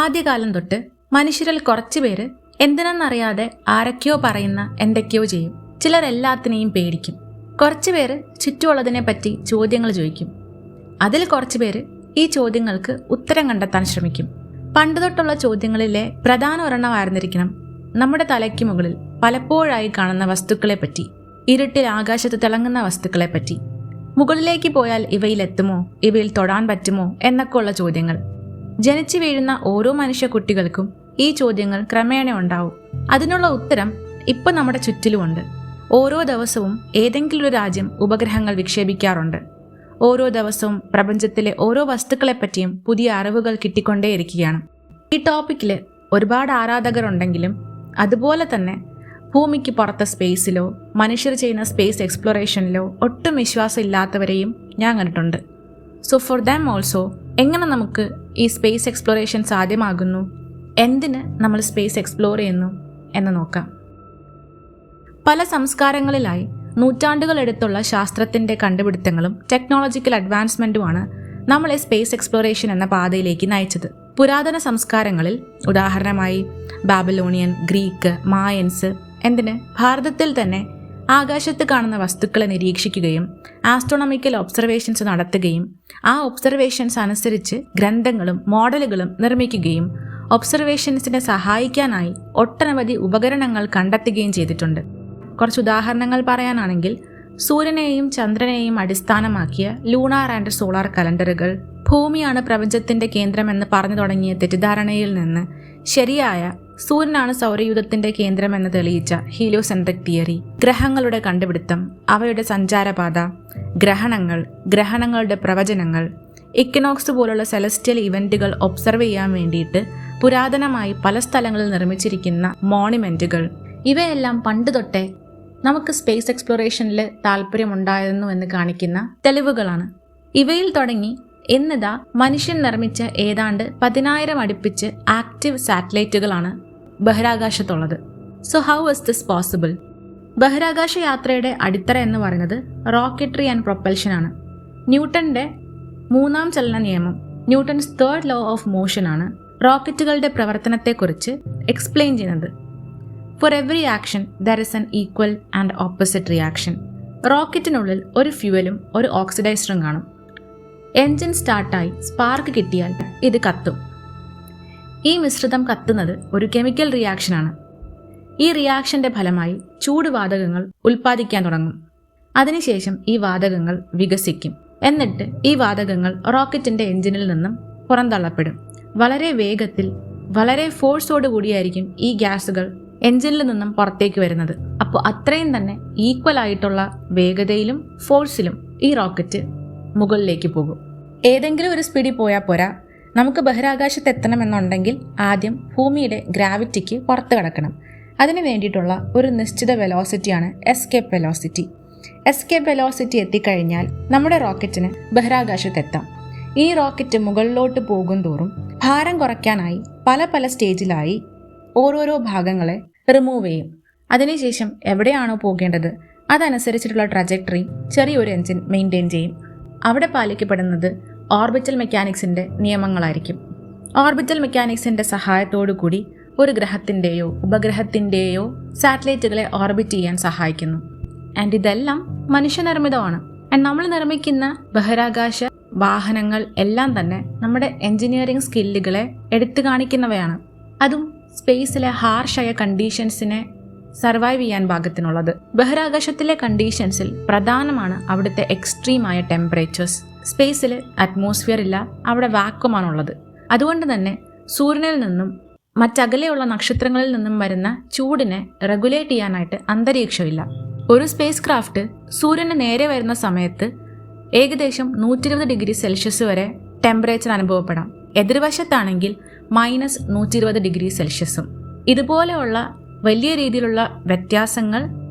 ആദ്യകാലം തൊട്ട് മനുഷ്യരിൽ കുറച്ചുപേര് എന്തിനെന്നറിയാതെ ആരൊക്കെയോ പറയുന്ന എന്തൊക്കെയോ ചെയ്യും. ചിലർ എല്ലാത്തിനെയും പേടിക്കും. കുറച്ചുപേര് ചുറ്റുമുള്ളതിനെപ്പറ്റി ചോദ്യങ്ങൾ ചോദിക്കും. അതിൽ കുറച്ചുപേര് ഈ ചോദ്യങ്ങൾക്ക് ഉത്തരം കണ്ടെത്താൻ ശ്രമിക്കും. പണ്ടുതൊട്ടുള്ള ചോദ്യങ്ങളിലെ പ്രധാന ഒരെണ്ണമായിരുന്നിരിക്കണം നമ്മുടെ തലയ്ക്ക് മുകളിൽ പലപ്പോഴായി കാണുന്ന വസ്തുക്കളെപ്പറ്റി, ഇരുട്ടിൽ ആകാശത്ത് തിളങ്ങുന്ന വസ്തുക്കളെപ്പറ്റി. മുകളിലേക്ക് പോയാൽ ഇവയിലെത്തുമോ, ഇവയിൽ തൊടാൻ പറ്റുമോ എന്നൊക്കെ ഉള്ള ചോദ്യങ്ങൾ. ജനിച്ചു വീഴുന്ന ഓരോ മനുഷ്യ കുട്ടികൾക്കും ഈ ചോദ്യങ്ങൾ ക്രമേണ ഉണ്ടാവും. അതിനുള്ള ഉത്തരം ഇപ്പം നമ്മുടെ ചുറ്റിലുമുണ്ട്. ഓരോ ദിവസവും ഏതെങ്കിലും ഒരു രാജ്യം ഉപഗ്രഹങ്ങൾ വിക്ഷേപിക്കാറുണ്ട്. ഓരോ ദിവസവും പ്രപഞ്ചത്തിലെ ഓരോ വസ്തുക്കളെപ്പറ്റിയും പുതിയ അറിവുകൾ കിട്ടിക്കൊണ്ടേയിരിക്കുകയാണ്. ഈ ടോപ്പിക്കിൽ ഒരുപാട് ആരാധകർ ഉണ്ടെങ്കിലും അതുപോലെ തന്നെ ഭൂമിക്ക് പുറത്തെ സ്പേസിലോ മനുഷ്യർ ചെയ്യുന്ന സ്പേസ് എക്സ്പ്ലോറേഷനിലോ ഒട്ടും വിശ്വാസം ഇല്ലാത്തവരെയും ഞാൻ കണ്ടിട്ടുണ്ട്. സോ ഫോർ ദം ഓൾസോ എങ്ങനെ നമുക്ക് ഈ സ്പേസ് എക്സ്പ്ലോറേഷൻ സാധ്യമാകുന്നു, എന്തിന് നമ്മൾ സ്പേസ് എക്സ്പ്ലോർ ചെയ്യുന്നു എന്ന് നോക്കാം. പല സംസ്കാരങ്ങളിലായി നൂറ്റാണ്ടുകളെടുത്തുള്ള ശാസ്ത്രത്തിൻ്റെ കണ്ടുപിടുത്തങ്ങളും ടെക്നോളജിക്കൽ അഡ്വാൻസ്മെൻറ്റുമാണ് നമ്മളെ സ്പേസ് എക്സ്പ്ലോറേഷൻ എന്ന പാതയിലേക്ക് നയിച്ചത്. പുരാതന സംസ്കാരങ്ങളിൽ ഉദാഹരണമായി ബാബിലോണിയൻ, ഗ്രീക്ക്, മായൻസ്, എന്തിന് ഭാരതത്തിൽ തന്നെ ആകാശത്ത് കാണുന്ന വസ്തുക്കളെ നിരീക്ഷിക്കുകയും ആസ്ട്രോണമിക്കൽ ഒബ്സർവേഷൻസ് നടത്തുകയും ആ ഒബ്സർവേഷൻസ് അനുസരിച്ച് ഗ്രന്ഥങ്ങളും മോഡലുകളും നിർമ്മിക്കുകയും ഒബ്സർവേഷൻസിനെ സഹായിക്കാനായി ഒട്ടനവധി ഉപകരണങ്ങൾ കണ്ടെത്തുകയും ചെയ്തിട്ടുണ്ട്. കുറച്ച് ഉദാഹരണങ്ങൾ പറയാനാണെങ്കിൽ സൂര്യനെയും ചന്ദ്രനെയും അടിസ്ഥാനമാക്കിയ ലൂണാർ ആൻഡ് സോളാർ കലണ്ടറുകൾ, ഭൂമിയാണ് പ്രപഞ്ചത്തിൻ്റെ കേന്ദ്രമെന്ന് പറഞ്ഞു തുടങ്ങിയ തെറ്റിദ്ധാരണയിൽ നിന്ന് ശരിയായ സൂര്യനാണ് സൗരയൂഥത്തിൻ്റെ കേന്ദ്രമെന്ന് തെളിയിച്ച ഹീലിയോസെൻട്രിക് തിയറി, ഗ്രഹങ്ങളുടെ കണ്ടുപിടുത്തം, അവയുടെ സഞ്ചാരപാത, ഗ്രഹണങ്ങൾ, ഗ്രഹണങ്ങളുടെ പ്രവചനങ്ങൾ, ഇക്വിനോക്സ് പോലുള്ള സെലസ്റ്റിയൽ ഇവൻറ്റുകൾ ഒബ്സർവ് ചെയ്യാൻ വേണ്ടിയിട്ട് പുരാതനമായി പല സ്ഥലങ്ങളിൽ നിർമ്മിച്ചിരിക്കുന്ന മോണിമെൻറ്റുകൾ, ഇവയെല്ലാം പണ്ട് തൊട്ടേ നമുക്ക് സ്പേസ് എക്സ്പ്ലോറേഷനിൽ താല്പര്യമുണ്ടായിരുന്നു എന്ന് കാണിക്കുന്ന തെളിവുകളാണ്. ഇവയിൽ തുടങ്ങി എന്നിതാ മനുഷ്യൻ നിർമ്മിച്ച ഏതാണ്ട് 10,000 അടുപ്പിച്ച് ആക്റ്റീവ് സാറ്റലൈറ്റുകളാണ് ബഹിരാകാശത്തുള്ളത്. So how is this possible? ബഹിരാകാശ യാത്രയുടെ അടിത്തറ എന്ന് പറയുന്നത് റോക്കറ്ററി ആൻഡ് പ്രൊപ്പൽഷൻ ആണ്. ന്യൂട്ടന്റെ 3ാം ചലന നിയമം, Newton's 3rd law of motion ആണ് റോക്കറ്റുകളുടെ പ്രവർത്തനത്തെക്കുറിച്ച് എക്സ്പ്ലെയിൻ ചെയ്യുന്നത്. For every action there is an equal and opposite reaction. റോക്കറ്റിനുള്ളിൽ ഒരു ഫ്യൂവലും ഒരു ഓക്സിഡൈസറും കാണും. എൻജിൻ സ്റ്റാർട്ടായി സ്പാർക്ക് കിട്ടിയാൽ ഇത് കത്തും. ഈ മിശ്രിതം കത്തുന്നത് ഒരു കെമിക്കൽ റിയാക്ഷനാണ്. ഈ റിയാക്ഷന്റെ ഫലമായി ചൂടുവാതകങ്ങൾ ഉൽപ്പാദിക്കാൻ തുടങ്ങും. അതിനുശേഷം ഈ വാതകങ്ങൾ വികസിക്കും. എന്നിട്ട് ഈ വാതകങ്ങൾ റോക്കറ്റിന്റെ എൻജിനിൽ നിന്നും പുറന്തള്ളപ്പെടും. വളരെ വേഗത്തിൽ, വളരെ ഫോഴ്സോട് കൂടിയായിരിക്കും ഈ ഗ്യാസുകൾ എൻജിനിൽ നിന്നും പുറത്തേക്ക് വരുന്നത്. അപ്പോൾ അത്രയും തന്നെ ഈക്വൽ ആയിട്ടുള്ള വേഗതയിലും ഫോഴ്സിലും ഈ റോക്കറ്റ് മുകളിലേക്ക് പോകും. ഏതെങ്കിലും ഒരു സ്പീഡിൽ പോയാൽ പോരാ. നമുക്ക് ബഹിരാകാശത്ത് എത്തണമെന്നുണ്ടെങ്കിൽ ആദ്യം ഭൂമിയുടെ ഗ്രാവിറ്റിക്ക് പുറത്ത് കിടക്കണം. അതിന് വേണ്ടിയിട്ടുള്ള ഒരു നിശ്ചിത വെലോസിറ്റിയാണ് എസ്കേപ്പ് വെലോസിറ്റി. എസ്കേപ്പ് വെലോസിറ്റി എത്തിക്കഴിഞ്ഞാൽ നമ്മുടെ റോക്കറ്റിന് ബഹിരാകാശത്തെത്താം. ഈ റോക്കറ്റ് മുകളിലോട്ട് പോകും തോറും ഭാരം കുറയ്ക്കാനായി പല പല സ്റ്റേജിലായി ഓരോരോ ഭാഗങ്ങളെ റിമൂവ് ചെയ്യും. അതിനുശേഷം എവിടെയാണോ പോകേണ്ടത് അതനുസരിച്ചിട്ടുള്ള ട്രജക്ടറി ചെറിയൊരു എൻജിൻ മെയിൻറ്റെയിൻ ചെയ്യും. അവിടെ പാലിക്കപ്പെടുന്നത് ഓർബിറ്റൽ മെക്കാനിക്സിൻ്റെ നിയമങ്ങളായിരിക്കും. ഓർബിറ്റൽ മെക്കാനിക്സിൻ്റെ സഹായത്തോടു കൂടി ഒരു ഗ്രഹത്തിൻ്റെയോ ഉപഗ്രഹത്തിൻ്റെയോ സാറ്റലൈറ്റുകളെ ഓർബിറ്റ് ചെയ്യാൻ സഹായിക്കുന്നു. ആൻഡ് ഇതെല്ലാം മനുഷ്യനിർമ്മിതമാണ്. ആൻഡ് നമ്മൾ നിർമ്മിക്കുന്ന ബഹിരാകാശ വാഹനങ്ങൾ എല്ലാം തന്നെ നമ്മുടെ എൻജിനീയറിംഗ് സ്കില്ലുകളെ എടുത്തു കാണിക്കുന്നവയാണ്. അതും സ്പേസിലെ ഹാർഷായ കണ്ടീഷൻസിനെ സർവൈവ് ചെയ്യാൻ പാകത്തിനുള്ളത്. ബഹിരാകാശത്തിലെ കണ്ടീഷൻസിൽ പ്രധാനമാണ് അവിടുത്തെ എക്സ്ട്രീമായ ടെമ്പറേച്ചേഴ്സ്. സ്പേസിൽ അറ്റ്മോസ്ഫിയർ ഇല്ല, അവിടെ വാക്വമാണുള്ളത്. അതുകൊണ്ട് തന്നെ സൂര്യനിൽ നിന്നും മറ്റകലെയുള്ള നക്ഷത്രങ്ങളിൽ നിന്നും വരുന്ന ചൂടിനെ റെഗുലേറ്റ് ചെയ്യാനായിട്ട് അന്തരീക്ഷമില്ല. ഒരു സ്പേസ് ക്രാഫ്റ്റ് സൂര്യന് നേരെ വരുന്ന സമയത്ത് ഏകദേശം 120 ഡിഗ്രി സെൽഷ്യസ് വരെ ടെമ്പറേച്ചർ അനുഭവപ്പെടാം. എതിർവശത്താണെങ്കിൽ -120 ഡിഗ്രി സെൽഷ്യസും. ഇതുപോലെയുള്ള വലിയ രീതിയിലുള്ള വ്യത്യാസങ്ങൾ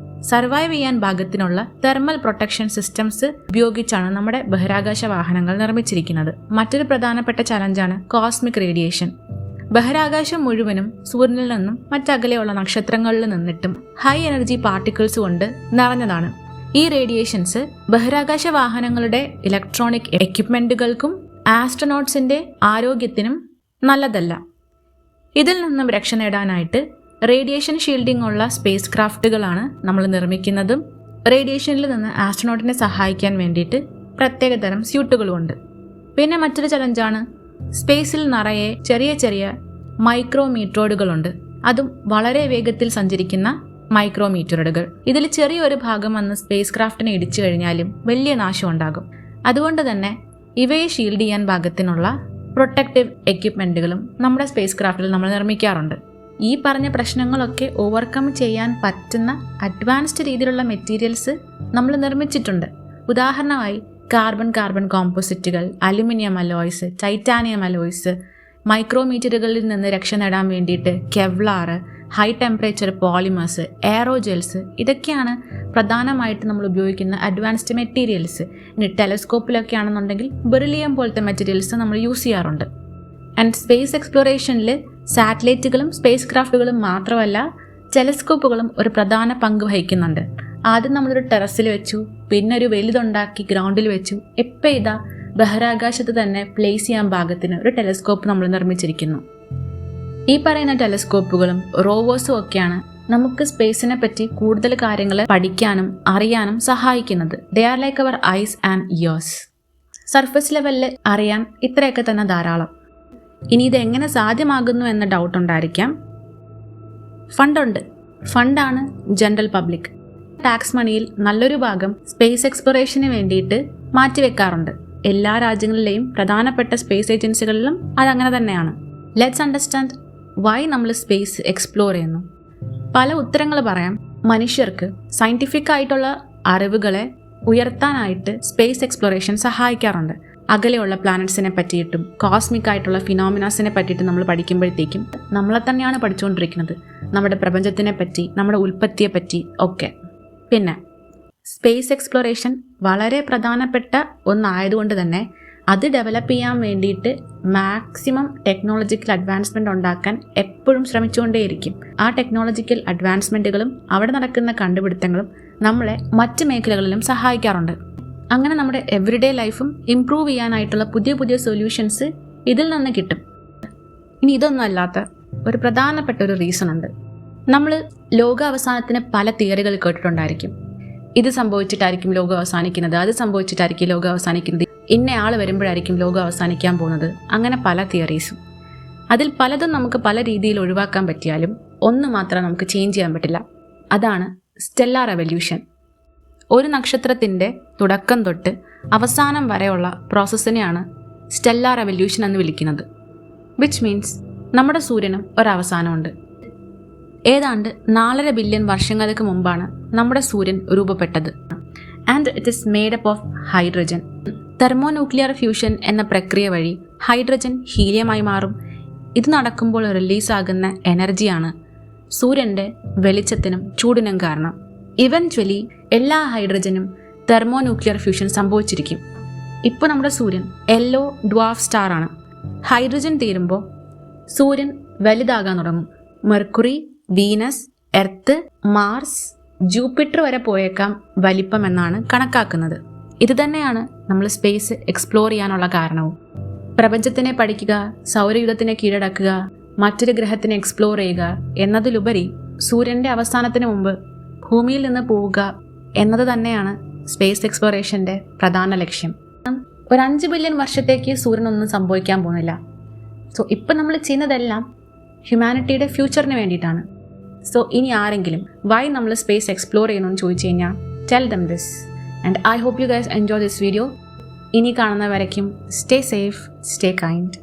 സർവൈവ് ചെയ്യാൻ പാകത്തിനുള്ള തെർമൽ പ്രൊട്ടക്ഷൻ സിസ്റ്റംസ് ഉപയോഗിച്ചാണ് നമ്മുടെ ബഹിരാകാശ വാഹനങ്ങൾ നിർമ്മിച്ചിരിക്കുന്നത്. മറ്റൊരു പ്രധാനപ്പെട്ട ചലഞ്ചാണ് കോസ്മിക് റേഡിയേഷൻ. ബഹിരാകാശം മുഴുവനും സൂര്യനിൽ നിന്നും മറ്റകലെയുള്ള നക്ഷത്രങ്ങളിൽ നിന്നിട്ടും ഹൈ എനർജി പാർട്ടിക്കിൾസ് കൊണ്ട് നിറഞ്ഞതാണ്. ഈ റേഡിയേഷൻസ് ബഹിരാകാശ വാഹനങ്ങളുടെ ഇലക്ട്രോണിക് എക്യുപ്മെന്റുകൾക്കും ആസ്ട്രോനോട്ട്സിന്റെ ആരോഗ്യത്തിനും നല്ലതല്ല. ഇതിൽ നിന്നും രക്ഷ നേടാനായിട്ട് റേഡിയേഷൻ ഷീൽഡിംഗ് ഉള്ള സ്പേസ് ക്രാഫ്റ്റുകളാണ് നമ്മൾ നിർമ്മിക്കുന്നതും റേഡിയേഷനിൽ നിന്ന് ആസ്ട്രോനോട്ടിനെ സഹായിക്കാൻ വേണ്ടിയിട്ട് പ്രത്യേകതരം സ്യൂട്ടുകളുമുണ്ട്. പിന്നെ മറ്റൊരു ചലഞ്ചാണ് സ്പേസിൽ നിറയെ ചെറിയ ചെറിയ മൈക്രോമീറ്ററോയിഡുകളുണ്ട്. അതും വളരെ വേഗത്തിൽ സഞ്ചരിക്കുന്ന മൈക്രോമീറ്ററോയിഡുകൾ. ഇതിൽ ചെറിയൊരു ഭാഗം വന്ന് സ്പേസ് ക്രാഫ്റ്റിനെ ഇടിച്ചു കഴിഞ്ഞാലും വലിയ നാശം ഉണ്ടാകും. അതുകൊണ്ട് തന്നെ ഇവയെ ഷീൽഡ് ചെയ്യാൻ പാകത്തിനുള്ള പ്രൊട്ടക്റ്റീവ് എക്യുപ്മെൻറ്റുകളും നമ്മുടെ സ്പേസ് ക്രാഫ്റ്റിൽ നമ്മൾ നിർമ്മിക്കാറുണ്ട്. ഈ പറഞ്ഞ പ്രശ്നങ്ങളൊക്കെ ഓവർകം ചെയ്യാൻ പറ്റുന്ന അഡ്വാൻസ്ഡ് രീതിയിലുള്ള മെറ്റീരിയൽസ് നമ്മൾ നിർമ്മിച്ചിട്ടുണ്ട്. ഉദാഹരണമായി കാർബൺ കോമ്പോസിറ്റുകൾ, അലുമിനിയം അലോയ്സ്, ടൈറ്റാനിയം അലോയ്സ്, മൈക്രോമീറ്ററുകളിൽ നിന്ന് രക്ഷ നേടാൻ വേണ്ടിയിട്ട് Kevlar, high temperature polymers, aerogels, ഇതൊക്കെയാണ് പ്രധാനമായിട്ട് നമ്മൾ ഉപയോഗിക്കുന്ന അഡ്വാൻസ്ഡ് മെറ്റീരിയൽസ്. ഇനി ടെലസ്കോപ്പിലൊക്കെ ആണെന്നുണ്ടെങ്കിൽ ബെറിലിയം പോലത്തെ മെറ്റീരിയൽസ് നമ്മൾ യൂസ് ചെയ്യാറുണ്ട്. ആൻഡ് സ്പേസ് എക്സ്പ്ലോറേഷനിൽ സാറ്റലൈറ്റുകളും സ്പേസ് ക്രാഫ്റ്റുകളും മാത്രമല്ല ടെലസ്കോപ്പുകളും ഒരു പ്രധാന പങ്ക് വഹിക്കുന്നുണ്ട്. ആദ്യം നമ്മളൊരു ടെറസിൽ വെച്ചു, പിന്നെ ഒരു വലുതുണ്ടാക്കി ഗ്രൗണ്ടിൽ വെച്ചു. എപ്പോൾ ഇതാ ബഹിരാകാശത്ത് തന്നെ പ്ലേസ് ചെയ്യാൻ പാകത്തിന് ഒരു ടെലസ്കോപ്പ് നമ്മൾ നിർമ്മിച്ചിരിക്കുന്നു. ഈ പറയുന്ന ടെലസ്കോപ്പുകളും റോവേഴ്സും ഒക്കെയാണ് നമുക്ക് സ്പേസിനെ പറ്റി കൂടുതൽ കാര്യങ്ങൾ പഠിക്കാനും അറിയാനും സഹായിക്കുന്നത്. They are like our eyes and ears. Surface ലെവലിൽ അറിയാൻ ഇത്രയൊക്കെ തന്നെ ധാരാളം. ഇനി ഇത് എങ്ങനെ സാധ്യമാകുന്നു എന്ന ഡൗട്ട് ഉണ്ടായിരിക്കാം. ഫണ്ടുണ്ട്. ഫണ്ടാണ് ജനറൽ പബ്ലിക്. ടാക്സ് മണിയിൽ നല്ലൊരു ഭാഗം സ്പേസ് എക്സ്പ്ലോറേഷന് വേണ്ടിയിട്ട് മാറ്റിവെക്കാറുണ്ട്. എല്ലാ രാജ്യങ്ങളിലെയും പ്രധാനപ്പെട്ട സ്പേസ് ഏജൻസികളിലും അതങ്ങനെ തന്നെയാണ്. ലെറ്റ്സ് അണ്ടർസ്റ്റാൻഡ് വൈ നമ്മൾ സ്പേസ് എക്സ്പ്ലോർ ചെയ്യുന്നു. പല ഉത്തരങ്ങൾ പറയാം. മനുഷ്യർക്ക് സയൻറ്റിഫിക് ആയിട്ടുള്ള അറിവുകളെ ഉയർത്താനായിട്ട് സ്പേസ് എക്സ്പ്ലോറേഷൻ സഹായിക്കാറുണ്ട്. അകലെയുള്ള പ്ലാനറ്റ്സിനെ പറ്റിയിട്ടും കോസ്മിക് ആയിട്ടുള്ള ഫിനോമിനാസിനെ പറ്റിയിട്ടും നമ്മൾ പഠിക്കുമ്പോഴത്തേക്കും നമ്മളെ തന്നെയാണ് പഠിച്ചുകൊണ്ടിരിക്കുന്നത്, നമ്മുടെ പ്രപഞ്ചത്തിനെ പറ്റി, നമ്മുടെ ഉൽപ്പത്തിയെ പറ്റി ഒക്കെ. പിന്നെ സ്പേസ് എക്സ്പ്ലോറേഷൻ വളരെ പ്രധാനപ്പെട്ട ഒന്നായതുകൊണ്ട് തന്നെ അത് ഡെവലപ്പ് ചെയ്യാൻ വേണ്ടിയിട്ട് മാക്സിമം ടെക്നോളജിക്കൽ അഡ്വാൻസ്മെൻറ്റ് ഉണ്ടാക്കാൻ എപ്പോഴും ശ്രമിച്ചുകൊണ്ടേയിരിക്കും. ആ ടെക്നോളജിക്കൽ അഡ്വാൻസ്മെൻറ്റുകളും അവിടെ നടക്കുന്ന കണ്ടുപിടുത്തങ്ങളും നമ്മളെ മറ്റ് മേഖലകളിലും സഹായിക്കാറുണ്ട്. അങ്ങനെ നമ്മുടെ എവറിഡേ ലൈഫും ഇംപ്രൂവ് ചെയ്യാനായിട്ടുള്ള പുതിയ പുതിയ സൊല്യൂഷൻസ് ഇതിൽ നിന്ന് കിട്ടും. ഇനി ഇതൊന്നും അല്ലാത്ത ഒരു പ്രധാനപ്പെട്ട ഒരു റീസൺ ഉണ്ട്. നമ്മൾ ലോകാവസാനത്തിന് പല തിയറികൾ കേട്ടിട്ടുണ്ടായിരിക്കും. ഇത് സംഭവിച്ചിട്ടായിരിക്കും ലോകം അവസാനിക്കുന്നത്, അത് സംഭവിച്ചിട്ടായിരിക്കും ലോകം അവസാനിക്കുന്നത്, ഇന്നയാൾ വരുമ്പോഴായിരിക്കും ലോകം അവസാനിക്കാൻ പോകുന്നത്. അങ്ങനെ പല തിയറീസും. അതിൽ പലതും നമുക്ക് പല രീതിയിൽ ഒഴിവാക്കാൻ പറ്റിയാലും ഒന്ന് മാത്രം നമുക്ക് ചേഞ്ച് ചെയ്യാൻ പറ്റില്ല. അതാണ് സ്റ്റെല്ലാർ എവല്യൂഷൻ. ഒരു നക്ഷത്രത്തിൻ്റെ തുടക്കം തൊട്ട് അവസാനം വരെയുള്ള പ്രോസസ്സിനെയാണ് സ്റ്റെല്ലാർ എവല്യൂഷൻ എന്ന് വിളിക്കുന്നത്. വിച്ച് മീൻസ് നമ്മുടെ സൂര്യനും ഒരവസാനമുണ്ട്. ഏതാണ്ട് 4.5 ബില്യൺ വർഷങ്ങൾക്ക് മുമ്പാണ് നമ്മുടെ സൂര്യൻ രൂപപ്പെട്ടത്. And it is made up of hydrogen. Thermonuclear fusion എന്ന പ്രക്രിയ വഴി ഹൈഡ്രജൻ ഹീലിയമായി മാറും. ഇത് നടക്കുമ്പോൾ റിലീസാകുന്ന എനർജിയാണ് സൂര്യൻ്റെ വെളിച്ചത്തിനും ചൂടിനും കാരണം. ഇവൻച്വലി എല്ലാ ഹൈഡ്രജനും തെർമോന്യൂക്ലിയർ ഫ്യൂഷൻ സംഭവിച്ചിരിക്കും. ഇപ്പോൾ നമ്മുടെ സൂര്യൻ യെല്ലോ ഡ്വാർഫ് സ്റ്റാർ ആണ്. ഹൈഡ്രജൻ തീരുമ്പോൾ സൂര്യൻ വലുതാകാൻ തുടങ്ങും. Mercury, Venus, Earth, Mars, Jupiter വരെ പോയേക്കാം വലിപ്പം എന്നാണ് കണക്കാക്കുന്നത്. ഇത് തന്നെയാണ് നമ്മൾ സ്പേസ് എക്സ്പ്ലോർ ചെയ്യാനുള്ള കാരണവും. പ്രപഞ്ചത്തിനെ പഠിക്കുക, സൗരയൂഥത്തിനെ കീഴടക്കുക, മറ്റൊരു ഗ്രഹത്തിനെ എക്സ്പ്ലോർ ചെയ്യുക എന്നതിലുപരി സൂര്യൻ്റെ അവസാനത്തിന് മുമ്പ് ഭൂമിയിൽ നിന്ന് പോവുക എന്നത് തന്നെയാണ് സ്പേസ് എക്സ്പ്ലോറേഷൻ്റെ പ്രധാന ലക്ഷ്യം. ഒരു 5 ബില്യൺ വർഷത്തേക്ക് സൂര്യനൊന്നും സംഭവിക്കാൻ പോകുന്നില്ല. സോ ഇപ്പം നമ്മൾ ചെയ്യുന്നതെല്ലാം ഹ്യൂമാനിറ്റിയുടെ ഫ്യൂച്ചറിന് വേണ്ടിയിട്ടാണ്. സോ ഇനി ആരെങ്കിലും വൈ നമ്മൾ സ്പേസ് എക്സ്പ്ലോർ ചെയ്യണമെന്ന് ചോദിച്ചു കഴിഞ്ഞാൽ tell them this. And I hope you guys enjoy this video. ഇനി കാണുന്നവരേക്കും സ്റ്റേ സേഫ്, സ്റ്റേ കൈൻഡ്.